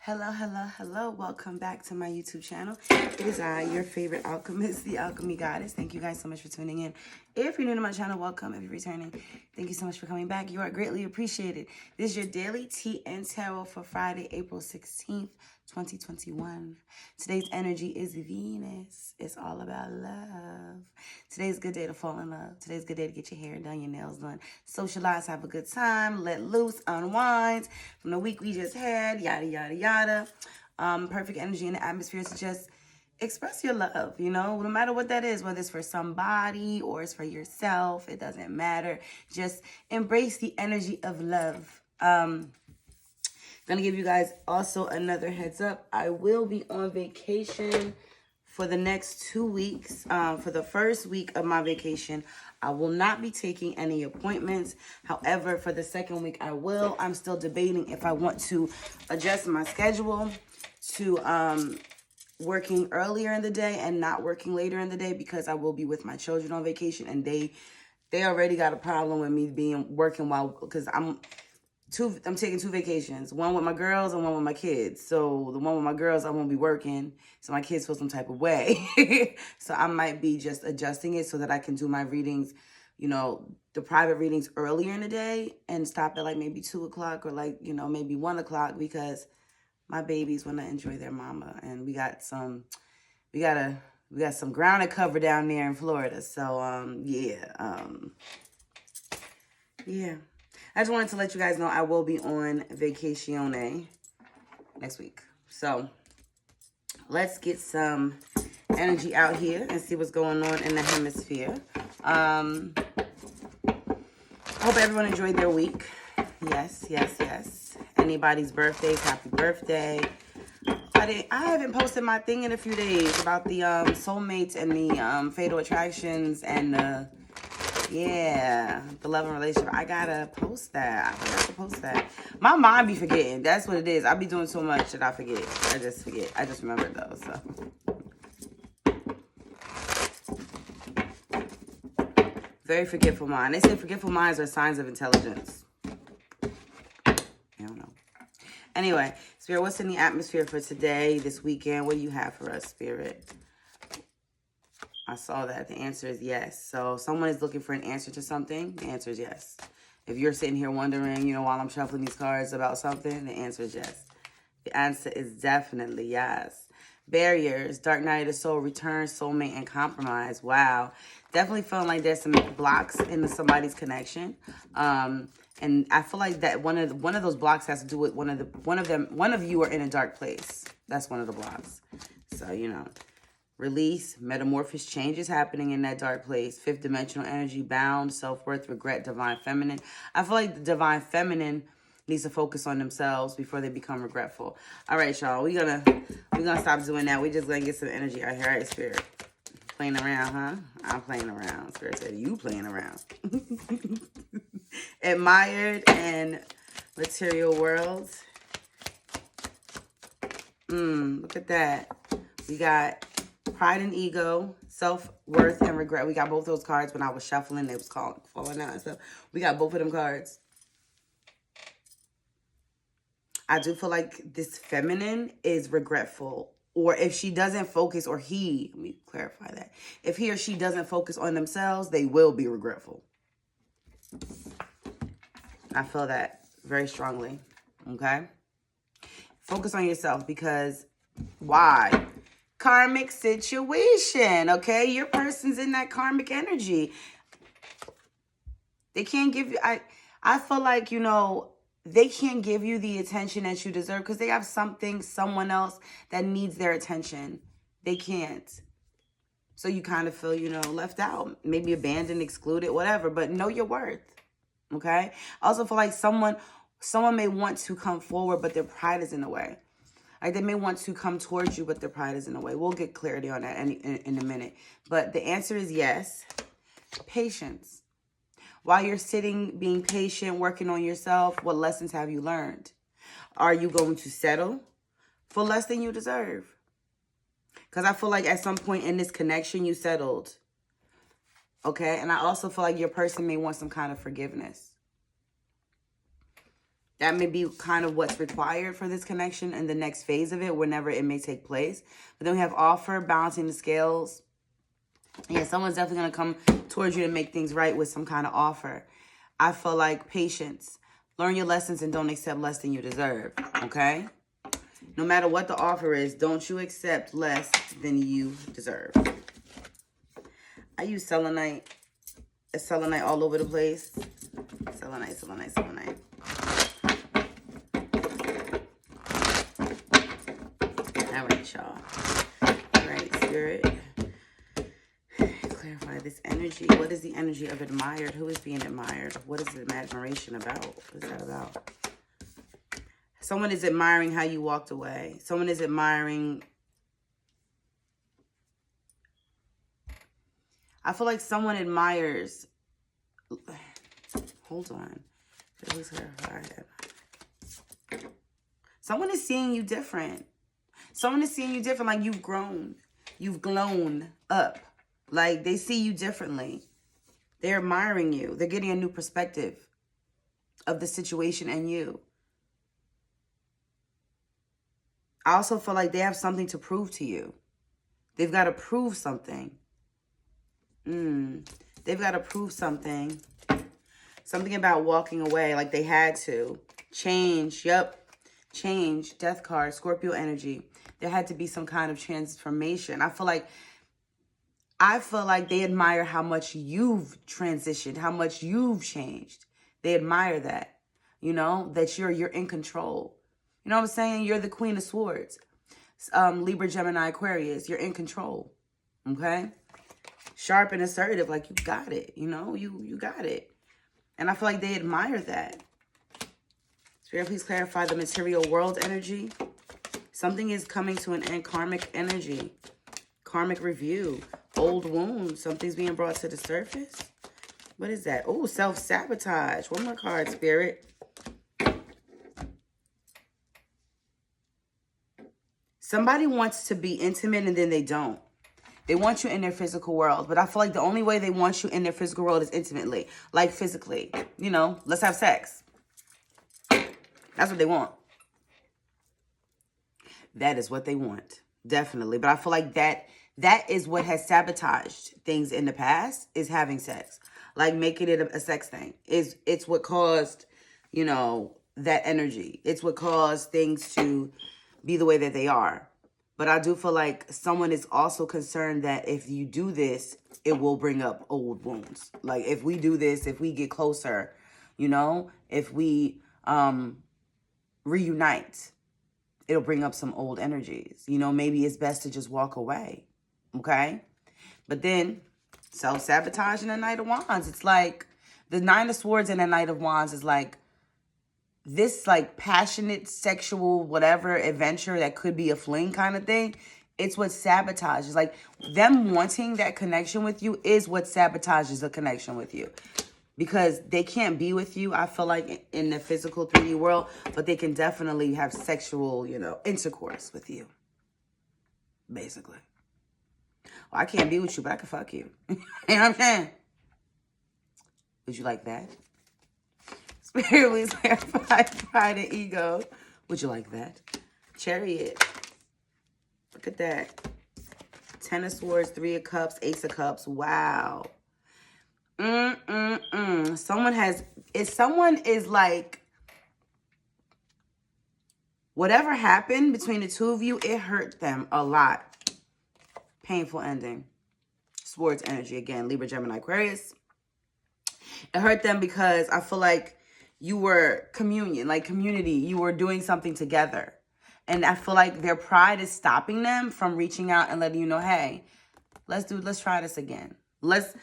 Hello, hello, hello. Welcome back to my YouTube channel. It is I, your favorite alchemist, the Alchemy Goddess. Thank you guys so much for tuning in. If you're new to my channel, welcome. If you're returning, thank you so much for coming back. You are greatly appreciated. This is your daily tea and tarot for Friday, April 16th, 2021. Today's energy is Venus. It's all about love. Today's a good day to fall in love. Today's a good day to get your hair done, your nails done, socialize, have a good time, let loose, unwind from the week we just had, yada, yada, yada. Perfect energy in the atmosphere to just express your love, you know, no matter what that is, whether it's for somebody or it's for yourself, it doesn't matter. Just embrace the energy of love. Gonna give you guys also another heads up. I will be on vacation for the next 2 weeks. For the first week of my vacation, I will not be taking any appointments. However, for the second week, I will. I'm still debating if I want to adjust my schedule to working earlier in the day and not working later in the day, because I will be with my children on vacation, and they already got a problem with me working while, because I'm taking 2 vacations, one with my girls and one with my kids. So the one with my girls, I won't be working, so my kids feel some type of way. So I might be just adjusting it so that I can do my readings, you know, the private readings earlier in the day and stop at like maybe 2 o'clock or like, you know, maybe 1 o'clock, because my babies want to enjoy their mama, and we got some ground to cover down there in Florida. So yeah. I just wanted to let you guys know I will be on vacation next week. So let's get some energy out here and see what's going on in the hemisphere. Hope everyone enjoyed their week. Yes. Anybody's birthdays, happy birthday. I haven't posted my thing in a few days about the soulmates and the fatal attractions and the love and relationship. I gotta post that. I forgot to post that. My mind be forgetting. That's what it is. I be doing so much that I forget. I just forget. I just remember it though. So very forgetful mind. They say forgetful minds are signs of intelligence. I don't know. Anyway, Spirit, what's in the atmosphere for today, this weekend? What do you have for us, Spirit? I saw that. The answer is yes. So someone is looking for an answer to something. The answer is yes. If you're sitting here wondering, you know, while I'm shuffling these cards about something, the answer is yes. The answer is definitely yes. Barriers, dark night of the soul, return, soulmate, and compromise. Wow. Definitely feeling like there's some blocks in somebody's connection. And I feel like that one of those blocks has to do with one of you are in a dark place. That's one of the blocks. So, you know, release, metamorphosis, changes happening in that dark place. 5th dimensional energy, bound, self-worth, regret, divine feminine. I feel like the divine feminine needs to focus on themselves before they become regretful. All right, y'all. We're gonna stop doing that. We're just gonna get some energy out here. All right, Spirit. Playing around, huh? I'm playing around. Spirit said, you playing around. Admired and material worlds. Look at that. We got pride and ego, self-worth and regret. We got both those cards when I was shuffling. They was falling out and stuff. We got both of them cards. I do feel like this feminine is regretful. Or if she doesn't focus, or he, let me clarify that. If he or she doesn't focus on themselves, they will be regretful. I feel that very strongly, okay? Focus on yourself, because why? Karmic situation, okay? Your person's in that karmic energy. They can't give you, I feel like, you know, they can't give you the attention that you deserve because they have someone else that needs their attention. They can't. So you kind of feel, you know, left out, maybe abandoned, excluded, whatever, but know your worth, okay? I also feel like someone may want to come forward, but their pride is in the way. Like they may want to come towards you, but their pride is in the way. We'll get clarity on that in a minute. But the answer is yes. Patience. While you're sitting, being patient, working on yourself, what lessons have you learned? Are you going to settle for less than you deserve? Because I feel like at some point in this connection, you settled. Okay? And I also feel like your person may want some kind of forgiveness. That may be kind of what's required for this connection and the next phase of it, whenever it may take place. But then we have offer, balancing the scales. Yeah, someone's definitely going to come towards you to make things right with some kind of offer. I feel like patience. Learn your lessons and don't accept less than you deserve, okay? No matter what the offer is, don't you accept less than you deserve. I use selenite. It's selenite all over the place. Selenite, selenite, selenite. All right, y'all. All right, Spirit. Clarify this energy. What is the energy of admired? Who is being admired? What is the admiration about? What is that about? Someone is admiring how you walked away. Someone is admiring. I feel like someone admires. Hold on. Please clarify. Someone is seeing you different. Someone is seeing you different, like you've grown. You've grown up. Like they see you differently. They're admiring you. They're getting a new perspective of the situation and you. I also feel like they have something to prove to you. They've got to prove something. They've got to prove something. Something about walking away, like they had to. Change, yep. Change, death card, Scorpio energy. There had to be some kind of transformation. I feel like they admire how much you've transitioned, how much you've changed. They admire that, you know, that you're in control. You know what I'm saying? You're the Queen of Swords. Libra, Gemini, Aquarius. You're in control. Okay? Sharp and assertive, like you got it. You know, you got it. And I feel like they admire that. Spirit, please clarify the material world energy. Something is coming to an end. Karmic energy. Karmic review. Old wounds. Something's being brought to the surface. What is that? Oh, self-sabotage. One more card, Spirit. Somebody wants to be intimate and then they don't. They want you in their physical world. But I feel like the only way they want you in their physical world is intimately. Like physically. You know, let's have sex. That's what they want. That is what they want. Definitely. But I feel like that is what has sabotaged things in the past, is having sex. Like making it a sex thing. It's what caused, you know, that energy. It's what caused things to be the way that they are. But I do feel like someone is also concerned that if you do this, it will bring up old wounds. Like if we do this, if we get closer, you know, if we reunite, it'll bring up some old energies. You know, maybe it's best to just walk away. Okay? But then self-sabotage and the Knight of Wands. It's like the Nine of Swords and the Knight of Wands is like this like passionate sexual whatever adventure that could be a fling kind of thing. It's what sabotages. Like them wanting that connection with you is what sabotages a connection with you. Because they can't be with you, I feel like, in the physical 3D world, but they can definitely have sexual, you know, intercourse with you. Basically. Well, I can't be with you, but I can fuck you. You know what I'm saying? Would you like that? Spirit, please clarify pride and ego. Would you like that? Chariot. Look at that. 10 of Swords, 3 of Cups, Ace of Cups. Wow. Someone is like, whatever happened between the two of you, it hurt them a lot. Painful ending. Swords energy again. Libra, Gemini, Aquarius. It hurt them because I feel like you were communion, like community. You were doing something together. And I feel like their pride is stopping them from reaching out and letting you know, hey, let's try this again. Let's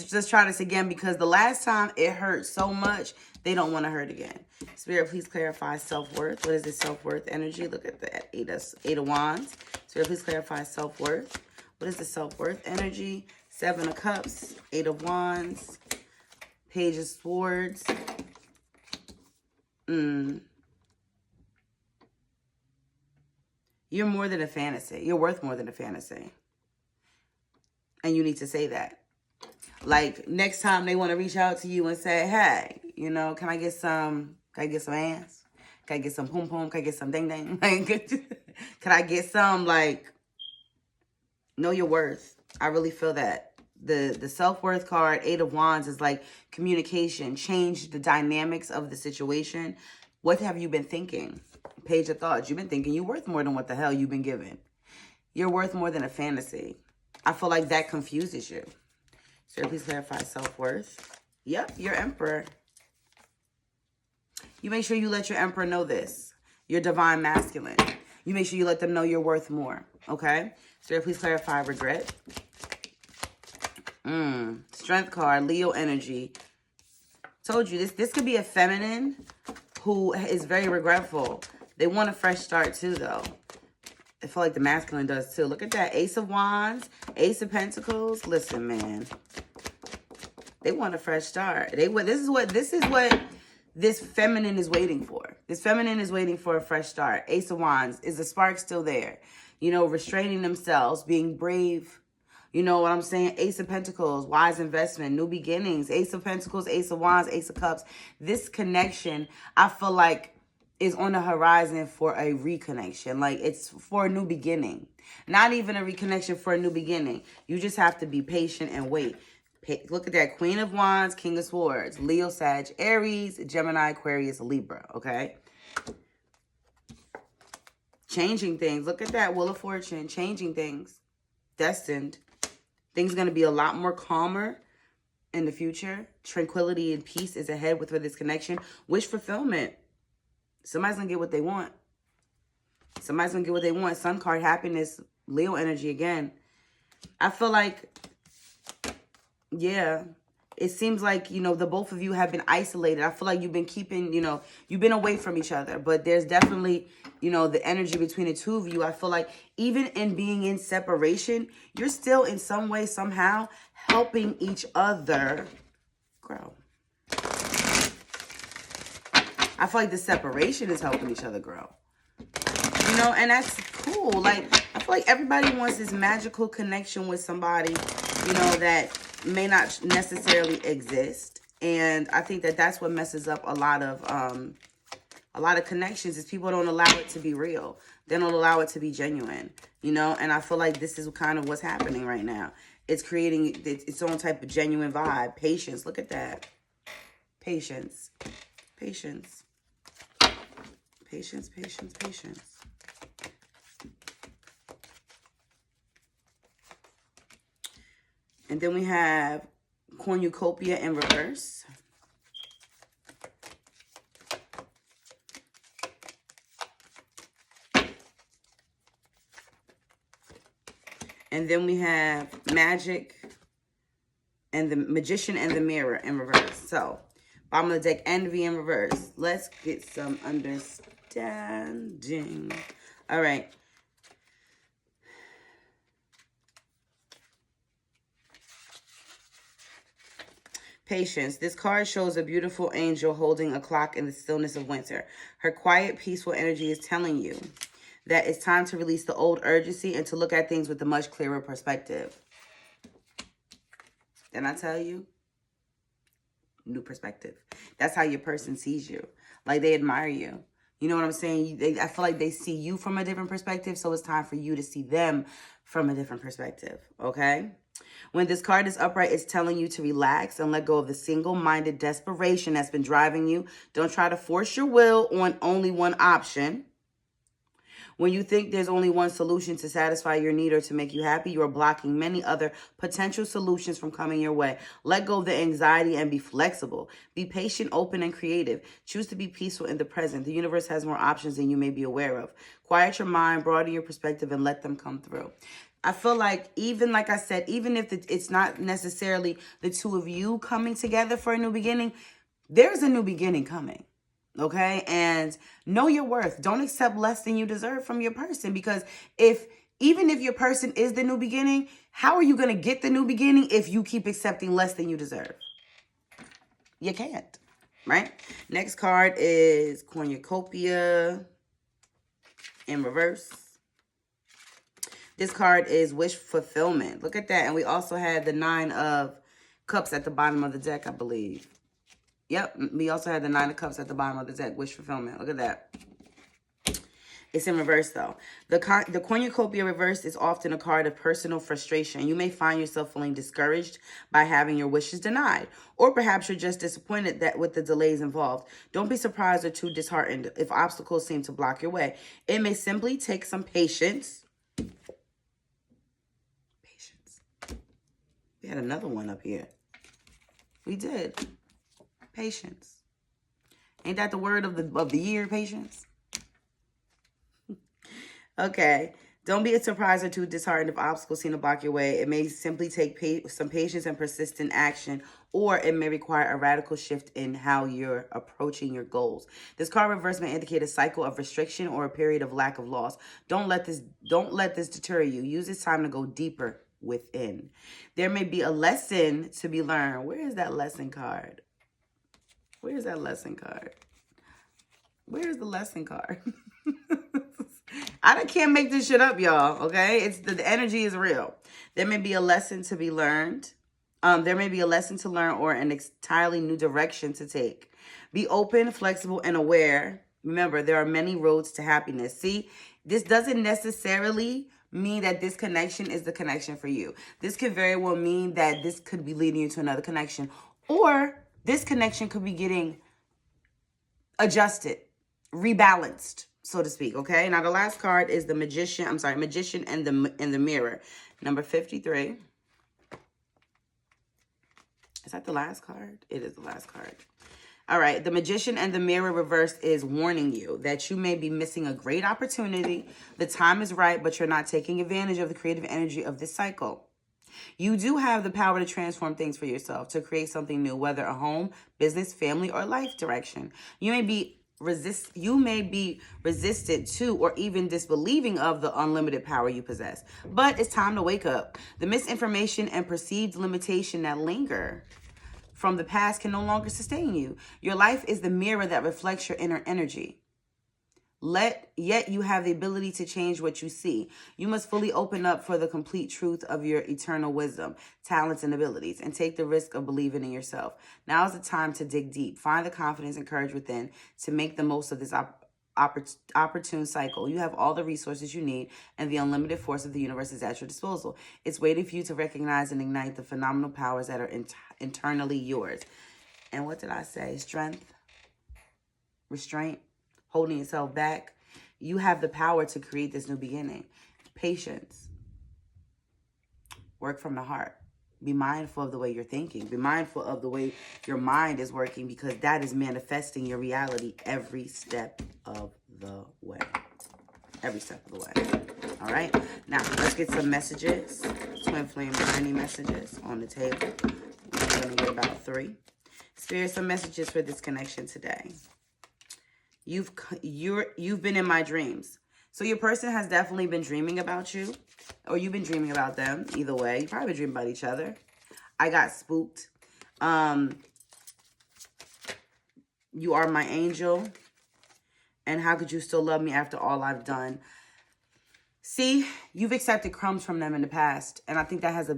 just try this again, because the last time it hurt so much, they don't want to hurt again. Spirit, please clarify self-worth. What is this self-worth energy? Look at that. Eight of Wands. Spirit, please clarify self-worth. What is the self-worth energy? 7 of Cups, 8 of Wands, Page of Swords. You're more than a fantasy. You're worth more than a fantasy. And you need to say that. Like, next time they want to reach out to you and say, hey, you know, can I get some Can I get some ass? Can I get some pom pom? Can I get some ding ding? Can I get some, like, know your worth? I really feel that. The self-worth card, 8 of Wands, is like communication. Change the dynamics of the situation. What have you been thinking? Page of Thoughts. You've been thinking you're worth more than what the hell you've been given. You're worth more than a fantasy. I feel like that confuses you. So please clarify self-worth. Yep, your Emperor. You make sure you let your Emperor know this. Your divine masculine. You make sure you let them know you're worth more. Okay? So please clarify regret. Strength card, Leo energy. Told you, this could be a feminine who is very regretful. They want a fresh start too, though. I feel like the masculine does too. Look at that. Ace of Wands, Ace of Pentacles. Listen, man. They want a fresh start. This is what this feminine is waiting for. This feminine is waiting for a fresh start. Ace of Wands. Is the spark still there? You know, restraining themselves, being brave. You know what I'm saying? Ace of Pentacles, wise investment, new beginnings. Ace of Pentacles, Ace of Wands, Ace of Cups. This connection, I feel like, is on the horizon for a reconnection. Like, it's for a new beginning. Not even a reconnection, for a new beginning. You just have to be patient and wait. Look at that. Queen of Wands, King of Swords. Leo, Sag, Aries, Gemini, Aquarius, Libra. Okay? Changing things. Look at that. Wheel of Fortune. Changing things. Destined. Things are going to be a lot more calmer in the future. Tranquility and peace is ahead with this connection. Wish fulfillment. Somebody's going to get what they want. Somebody's going to get what they want. Sun card, happiness, Leo energy again. I feel like, yeah, it seems like, you know, the both of you have been isolated. I feel like you've been keeping, you know, you've been away from each other. But there's definitely, you know, the energy between the two of you. I feel like even in being in separation, you're still in some way, somehow, helping each other grow. I feel like the separation is helping each other grow. You know, and that's cool. Like, I feel like everybody wants this magical connection with somebody, you know, that may not necessarily exist. And I think that that's what messes up a lot of connections, is people don't allow it to be real. They don't allow it to be genuine, you know? And I feel like this is kind of what's happening right now. It's creating its own type of genuine vibe. Patience. Look at that. Patience. Patience. Patience, patience, patience. And then we have cornucopia in reverse. And then we have magic and the magician and the mirror in reverse. So, bottom of the deck, envy in reverse. Let's get some understanding. All right. Patience. This card shows a beautiful angel holding a clock in the stillness of winter. Her quiet, peaceful energy is telling you that it's time to release the old urgency and to look at things with a much clearer perspective. Didn't I tell you? New perspective. That's how your person sees you. Like, they admire you. You know what I'm saying? I feel like they see you from a different perspective, so it's time for you to see them from a different perspective, okay? When this card is upright, it's telling you to relax and let go of the single-minded desperation that's been driving you. Don't try to force your will on only one option. When you think there's only one solution to satisfy your need or to make you happy, you are blocking many other potential solutions from coming your way. Let go of the anxiety and be flexible. Be patient, open, and creative. Choose to be peaceful in the present. The universe has more options than you may be aware of. Quiet your mind, broaden your perspective, and let them come through. I feel like, even like I said, even if it's not necessarily the two of you coming together for a new beginning, there's a new beginning coming. Okay? And know your worth. Don't accept less than you deserve from your person, because even if your person is the new beginning, how are you going to get the new beginning if you keep accepting less than you deserve? You can't, right? Next card is cornucopia in reverse. This card is wish fulfillment. Look at that. And we also had the 9 of Cups at the bottom of the deck, I believe. Yep, we also had the Nine of Cups at the bottom of the deck. Wish fulfillment. Look at that. It's in reverse, though. The cornucopia reverse is often a card of personal frustration. You may find yourself feeling discouraged by having your wishes denied. Or perhaps you're just disappointed that with the delays involved. Don't be surprised or too disheartened if obstacles seem to block your way. It may simply take some patience. Patience. We had another one up here. We did. Patience. Ain't that the word of the year, patience? Okay. Don't be surprised or too disheartened if obstacles seem to block your way. It may simply take some patience and persistent action, or it may require a radical shift in how you're approaching your goals. This card reverse may indicate a cycle of restriction or a period of lack of loss. Don't let this deter you. Use this time to go deeper within. There may be a lesson to be learned. Where is that lesson card? Where is that lesson card? Where is the lesson card? I can't make this shit up, y'all, okay? It's the energy is real. There may be a lesson to be learned. There may be a lesson to learn or an entirely new direction to take. Be open, flexible, and aware. Remember, there are many roads to happiness. See, this doesn't necessarily mean that this connection is the connection for you. This could very well mean that this could be leading you to another connection. Or this connection could be getting adjusted, rebalanced, so to speak, okay? Now, the last card is the Magician. I'm sorry, Magician and the Mirror. Number 53. Is that the last card? It is the last card. All right, the Magician and the Mirror reverse is warning you that you may be missing a great opportunity. The time is right, but you're not taking advantage of the creative energy of this cycle. You do have the power to transform things for yourself, to create something new, whether a home, business, family, or life direction. You may be resistant to or even disbelieving of the unlimited power you possess. But it's time to wake up. The misinformation and perceived limitation that linger from the past can no longer sustain you. Your life is the mirror that reflects your inner energy. Yet you have the ability to change what you see. You must fully open up for the complete truth of your eternal wisdom, talents, and abilities, and take the risk of believing in yourself. Now is the time to dig deep. Find the confidence and courage within to make the most of this opportune cycle. You have all the resources you need, and the unlimited force of the universe is at your disposal. It's waiting for you to recognize and ignite the phenomenal powers that are internally yours. And what did I say? Strength, restraint, holding yourself back. You have the power to create this new beginning. Patience. Work from the heart. Be mindful of the way you're thinking. Be mindful of the way your mind is working, because that is manifesting your reality every step of the way. Every step of the way. All right? Now, let's get some messages. Twin Flame Journey messages on the table. We're going to get about 3. Spirit, some messages for this connection today. You've been in my dreams. So your person has definitely been dreaming about you, or you've been dreaming about them. Either way, you probably dream about each other. I got spooked. You are my angel. And how could you still love me after all I've done? See, you've accepted crumbs from them in the past, and I think that's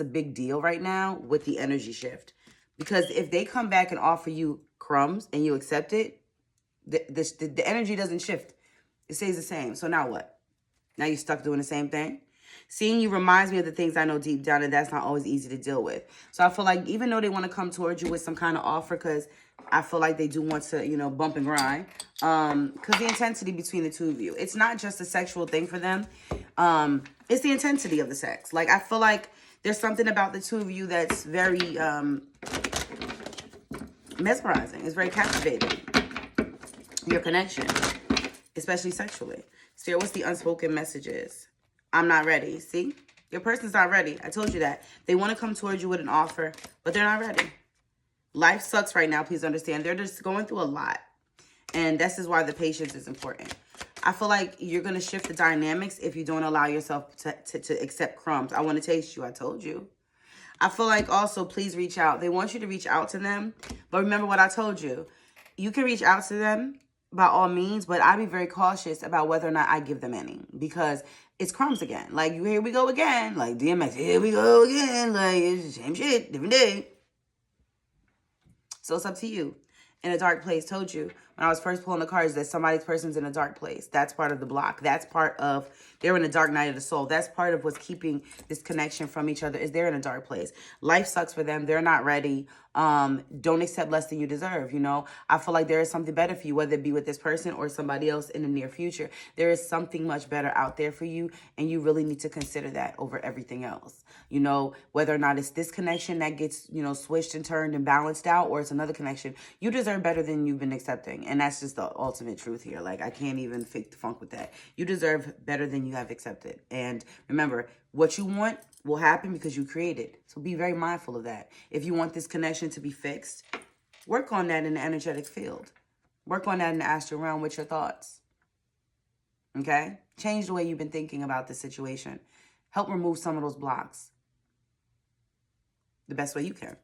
a big deal right now with the energy shift. Because if they come back and offer you crumbs and you accept it, the energy doesn't shift. It stays the same. So now what? Now you're stuck doing the same thing? Seeing you reminds me of the things I know deep down, and that's not always easy to deal with. So I feel like even though they want to come towards you with some kind of offer, because I feel like they do want to, bump and grind, because the intensity between the two of you, it's not just a sexual thing for them. It's the intensity of the sex. Like, I feel like there's something about the two of you that's very mesmerizing. It's very captivating. Your connection, especially sexually. Spirit, what's the unspoken messages? I'm not ready. See? Your person's not ready. I told you that. They want to come towards you with an offer, but they're not ready. Life sucks right now. Please understand. They're just going through a lot. And this is why the patience is important. I feel like you're going to shift the dynamics if you don't allow yourself to accept crumbs. I want to taste you. I told you. I feel like also, please reach out. They want you to reach out to them. But remember what I told you. You can reach out to them by all means, but I'd be very cautious about whether or not I give them any, because it's crumbs again. Like, here we go again. Like, DMX, here we go again. Like, it's the same shit, different day. So it's up to you. In a dark place, told you when I was first pulling the cards that somebody's person's in a dark place. That's part of the block. That's part of, they're in a dark night of the soul. That's part of what's keeping this connection from each other, is they're in a dark place. Life sucks for them. They're not ready. Don't accept less than you deserve. You know, I feel like there is something better for you, whether it be with this person or somebody else in the near future. There is something much better out there for you, and you really need to consider that over everything else. You know, whether or not it's this connection that gets, you know, switched and turned and balanced out, or it's another connection, you deserve better than you've been accepting. And that's just the ultimate truth here. Like, I can't even fake the funk with that. You deserve better than you have accepted. And remember, what you want will happen because you created. So be very mindful of that. If you want this connection to be fixed, work on that in the energetic field. Work on that in the astral realm with your thoughts. Okay? Change the way you've been thinking about this situation. Help remove some of those blocks the best way you can.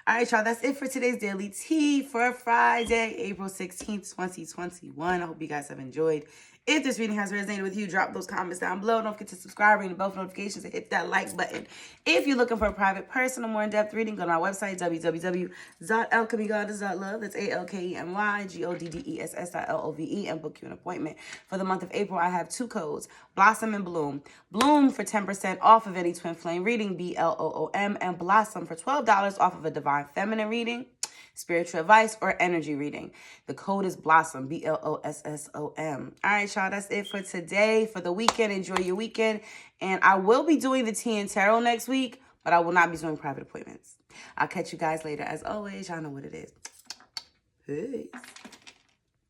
All right, y'all, that's it for today's Daily Tea for Friday, April 16th, 2021. I hope you guys have enjoyed. If this reading has resonated with you, drop those comments down below. Don't forget to subscribe, ring the bell for notifications, and hit that like button. If you're looking for a private, personal, more in-depth reading, go to my website, www.alchemygoddess.love. That's ALKEMYGODDESS.LOVE, and book you an appointment. For the month of April, I have 2 codes, Blossom and Bloom. Bloom for 10% off of any twin flame reading, BLOOM, and Blossom for $12 off of a divine feminine reading, spiritual advice, or energy reading. The code is Blossom, BLOSSOM. All right, y'all, that's it for today. For the weekend, enjoy your weekend. And I will be doing the tea and tarot next week, but I will not be doing private appointments. I'll catch you guys later. As always, y'all know what it is. Peace.